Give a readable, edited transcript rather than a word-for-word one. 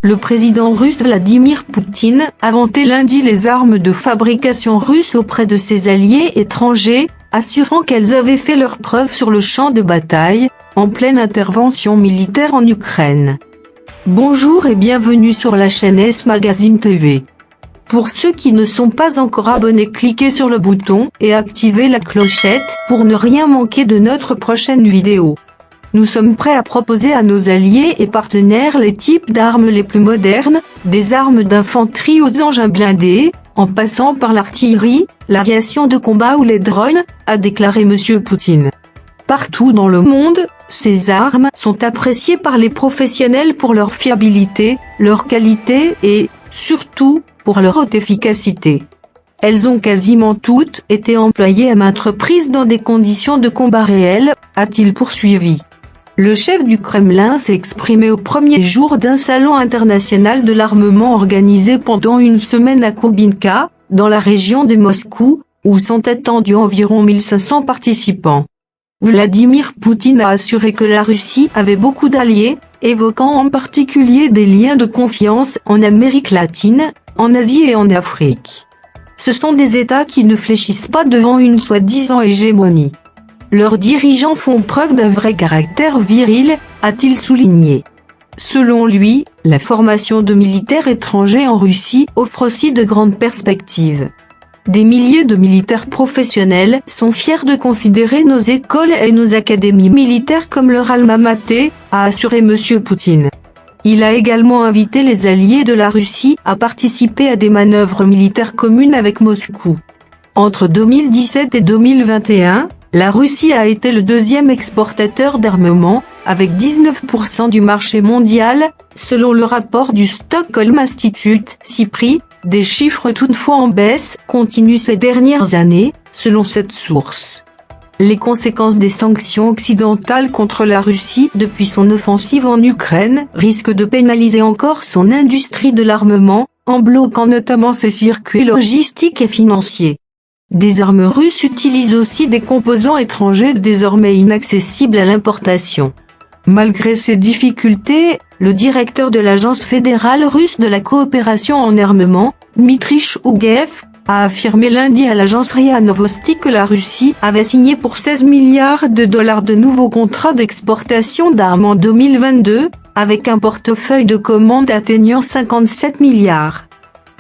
Le président russe Vladimir Poutine a vanté lundi les armes de fabrication russes auprès de ses alliés étrangers, assurant qu'elles avaient fait leurs preuves sur le champ de bataille, en pleine intervention militaire en Ukraine. Bonjour et bienvenue sur la chaîne S Magazine TV. Pour ceux qui ne sont pas encore abonnés, cliquez sur le bouton et activez la clochette pour ne rien manquer de notre prochaine vidéo. Nous sommes prêts à proposer à nos alliés et partenaires les types d'armes les plus modernes, des armes d'infanterie aux engins blindés, en passant par l'artillerie, l'aviation de combat ou les drones, a déclaré M. Poutine. Partout dans le monde, ces armes sont appréciées par les professionnels pour leur fiabilité, leur qualité et, surtout, pour leur haute efficacité. Elles ont quasiment toutes été employées à maintes reprises dans des conditions de combat réelles, a-t-il poursuivi. Le chef du Kremlin s'est exprimé au premier jour d'un salon international de l'armement organisé pendant une semaine à Kubinka, dans la région de Moscou, où sont attendus environ 1500 participants. Vladimir Poutine a assuré que la Russie avait beaucoup d'alliés, évoquant en particulier des liens de confiance en Amérique latine, en Asie et en Afrique. Ce sont des États qui ne fléchissent pas devant une soi-disant hégémonie. Leurs dirigeants font preuve d'un vrai caractère viril, a-t-il souligné. Selon lui, la formation de militaires étrangers en Russie offre aussi de grandes perspectives. Des milliers de militaires professionnels sont fiers de considérer nos écoles et nos académies militaires comme leur alma mater, a assuré M. Poutine. Il a également invité les alliés de la Russie à participer à des manœuvres militaires communes avec Moscou. Entre 2017 et 2021, la Russie a été le deuxième exportateur d'armement, avec 19% du marché mondial, selon le rapport du Stockholm Institute, SIPRI. Des chiffres toutefois en baisse continuent ces dernières années, selon cette source. Les conséquences des sanctions occidentales contre la Russie depuis son offensive en Ukraine risquent de pénaliser encore son industrie de l'armement, en bloquant notamment ses circuits logistiques et financiers. Des armes russes utilisent aussi des composants étrangers désormais inaccessibles à l'importation. Malgré ces difficultés, le directeur de l'Agence fédérale russe de la coopération en armement, Dmitry Chouguev, a affirmé lundi à l'agence RIA Novosti que la Russie avait signé pour 16 milliards de dollars de nouveaux contrats d'exportation d'armes en 2022, avec un portefeuille de commandes atteignant 57 milliards.